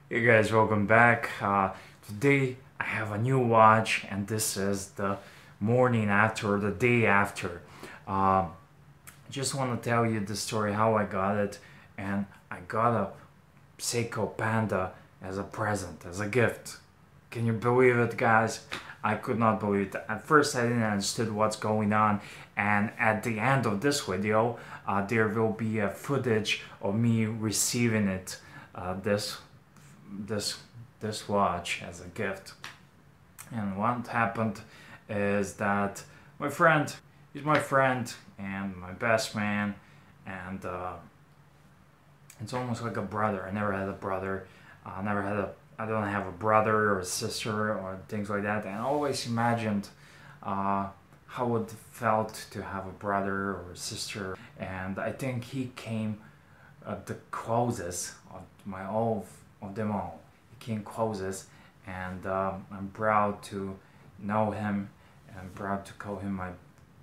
Hey guys, welcome back. Today I have a new watch, and this is the morning after, the day after. I just want to tell you the story how I got it, and I got a Seiko Panda as a present, as a gift. Can you believe it, guys? I could not believe it. At first, I didn't understand what's going on, and at the end of this video, there will be a footage of me receiving it. This this this watch as a gift. And what happened is that he's my friend and my best man, and it's almost like a brother. I never had a brother. I don't have a brother or a sister or things like that. And I always imagined how it felt to have a brother or a sister. And I think he came the closest of of them all. He came closest, and I'm proud to know him, and I'm proud to call him my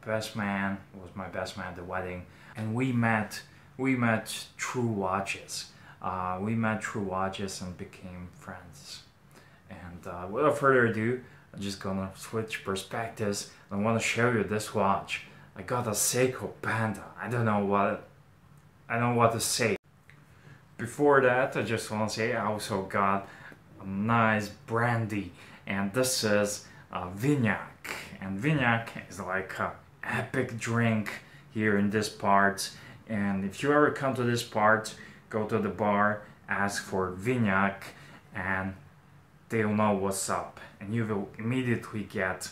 best man. He was my best man at the wedding, and we met through watches. We met through watches and became friends. And without further ado, I'm just gonna switch perspectives. I want to show you this watch. I got a Seiko Panda. I don't know what to say. Before that, I just want to say I also got a nice brandy, and this is Vignac. And Vignac is like a epic drink here in this part. And if you ever come to this part, go to the bar, ask for Vignac, and they'll know what's up. And you will immediately get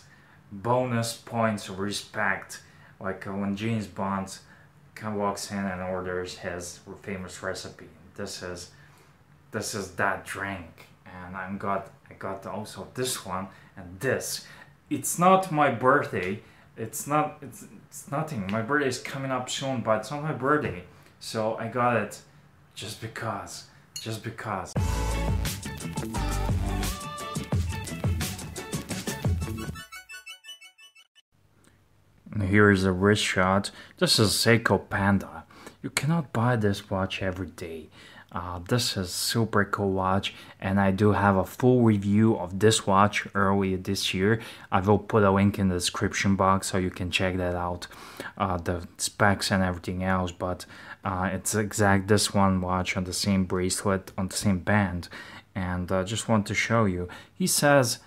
bonus points of respect, like when James Bond walks in and orders his famous recipe. This is that drink, and I got also this one and this. It's not my birthday. It's nothing. My birthday is coming up soon, but it's not my birthday, so I got it just because. And here is a wrist shot. This is Seiko Panda. You cannot buy this watch every day. This is super cool watch, and I do have a full review of this watch earlier this year. I will put a link in the description box so you can check that out, the specs and everything else. But it's exact this one watch on the same bracelet, on the same band, and just want to show you. He says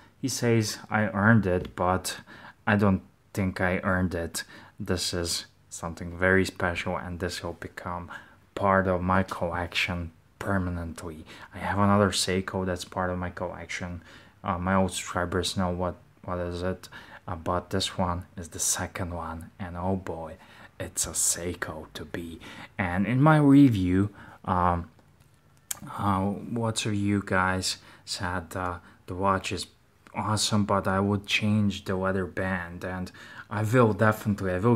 I earned it, but I don't think I earned it. This is something very special, and this will become part of my collection permanently. I have another Seiko that's part of my collection. My old subscribers know what is it, but this one is the second one, and oh boy, it's a Seiko to be. And in my review, lots of you guys said the watch is awesome, but I would change the leather band, and I will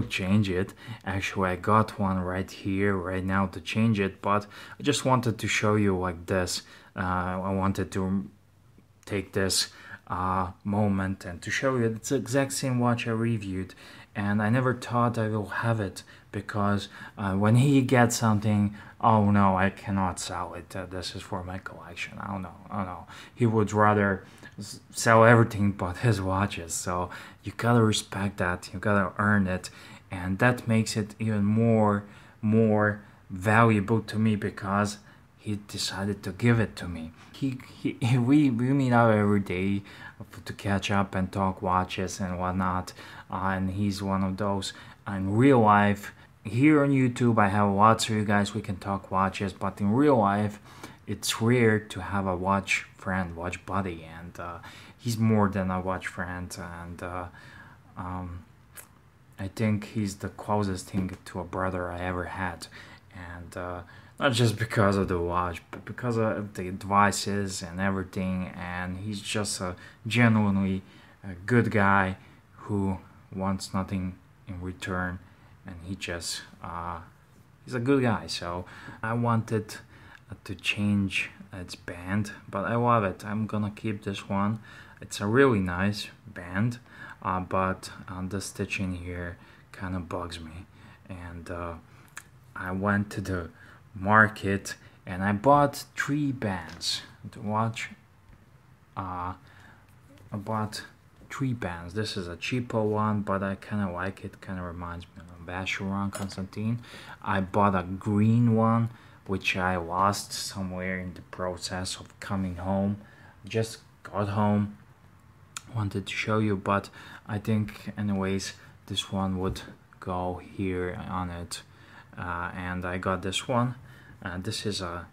change it. Actually, I got one right here right now to change it, but I just wanted to show you like this. I wanted to take this moment and to show you it's the exact same watch I reviewed, and I never thought I will have it, because when he gets something, oh no, I cannot sell it. This is for my collection. Oh no. He would rather sell everything but his watches. So you gotta respect that. You gotta earn it, and that makes it even more valuable to me, because he decided to give it to me. We meet out every day to catch up and talk watches and whatnot, and he's one of those. In real life, here on YouTube, I have lots of you guys we can talk watches, but in real life, it's rare to have a watch friend, watch buddy, and he's more than a watch friend, and I think he's the closest thing to a brother I ever had, and not just because of the watch, but because of the advices and everything. And he's just a genuinely good guy who wants nothing in return, and he's a good guy. So I wanted to change its band, but I love it. I'm gonna keep this one. It's a really nice band, but the stitching here kind of bugs me, and I went to the market and I bought 3 bands to watch. I bought 3 bands. This is a cheaper one, but I kind of like it. Kind of reminds me of Vacheron Constantin. I bought a green one, which I lost somewhere in the process of coming home. Just got home, wanted to show you, but I think anyways this one would go here on it. And I got this one. This is a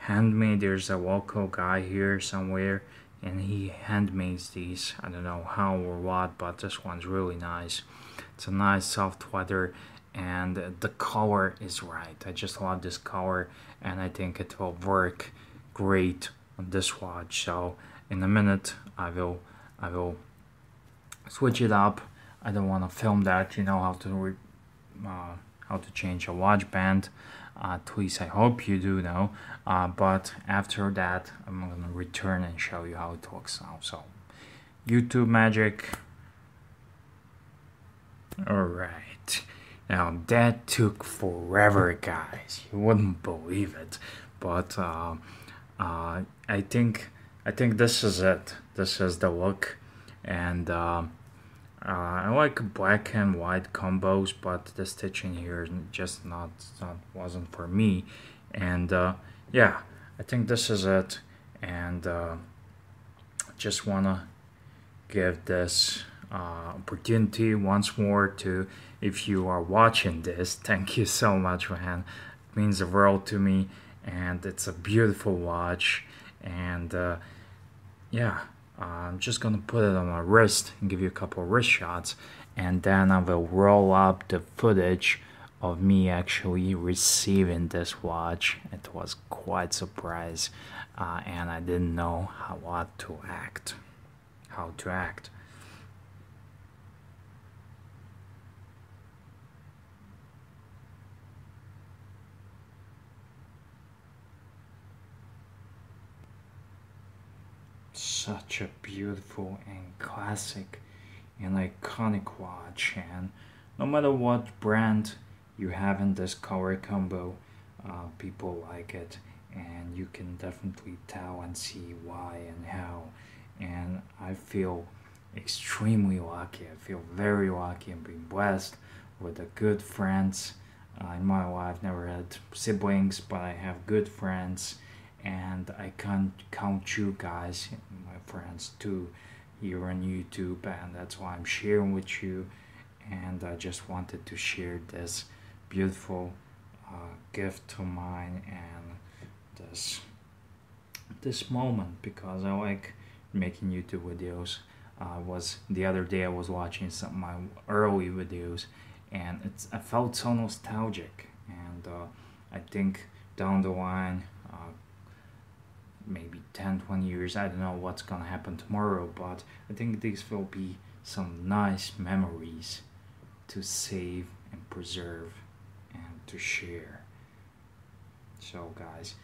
handmade. There's a local guy here somewhere, and he handmades these. I don't know how or what, but this one's really nice. It's a nice soft leather, and the color is right. I just love this color, and I think it will work great on this watch. So in a minute I will switch it up. I don't want to film that, you know, how to change a watch band. At least I hope you do know. But after that I'm gonna return and show you how it looks now. So YouTube magic. Alright, now that took forever, guys. You wouldn't believe it, but I think this is it. This is the look, and I like black and white combos, but the stitching here just wasn't for me. And yeah, I think this is it. And just wanna give this opportunity once more to, if you are watching this, thank you so much, man. It means the world to me, and it's a beautiful watch. And yeah, I'm just gonna put it on my wrist and give you a couple of wrist shots, and then I will roll up the footage of me actually receiving this watch. It was quite a surprise, and I didn't know how to act. Such a beautiful and classic and iconic watch, and no matter what brand you have in this color combo, people like it, and you can definitely tell and see why and how. And I feel extremely lucky. I feel very lucky and being blessed with the good friends in my life. Never had siblings, but I have good friends, and I can count you guys, my friends too, here on YouTube, and that's why I'm sharing with you. And I just wanted to share this beautiful gift to mine and this moment, because I like making YouTube videos. The other day I was watching some of my early videos, and I felt so nostalgic, and I think down the line, maybe 10-20 years, I don't know what's gonna happen tomorrow, but I think these will be some nice memories to save and preserve and to share. So guys,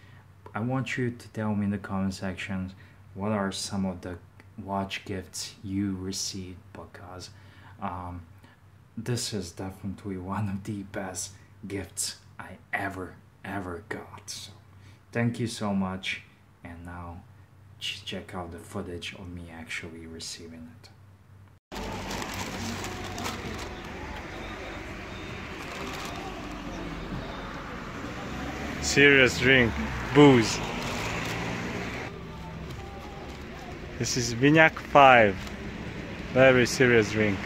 I want you to tell me in the comment section what are some of the watch gifts you received, because this is definitely one of the best gifts I ever got. So thank you so much, and now check out the footage of me actually receiving it. Serious drink, booze. This is Vinyak 5, very serious drink.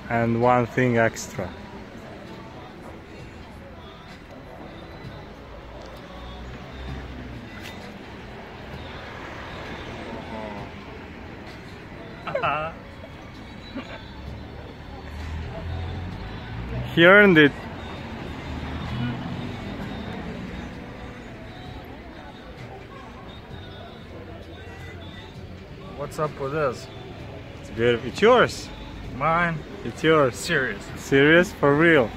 And one thing extra. He earned it. What's up with this? It's beautiful. It's yours. Mine? It's yours. Serious? Serious? For real?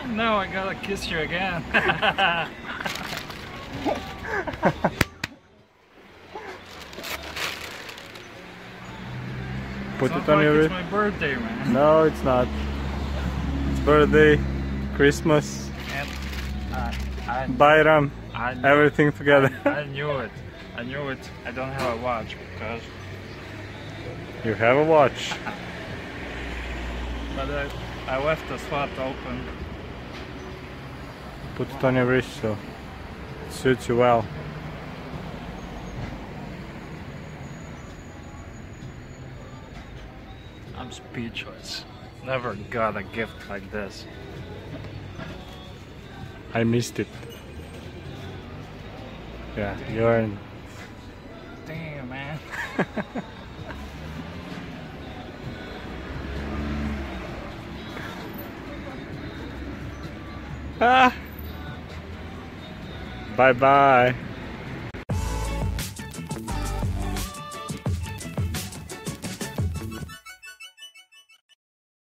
Now I gotta kiss you again. Put It's it not on like your it's wrist. my birthday, man. No, it's not. It's birthday, Christmas, And Bayram, I knew, everything together. I knew it. I knew it. I don't have a watch because, You have a watch. but I left the slot open. Put it on your wrist so it suits you well. I'm speechless. Never got a gift like this. I missed it. Yeah, you're in. Damn, man. Ah. Bye bye.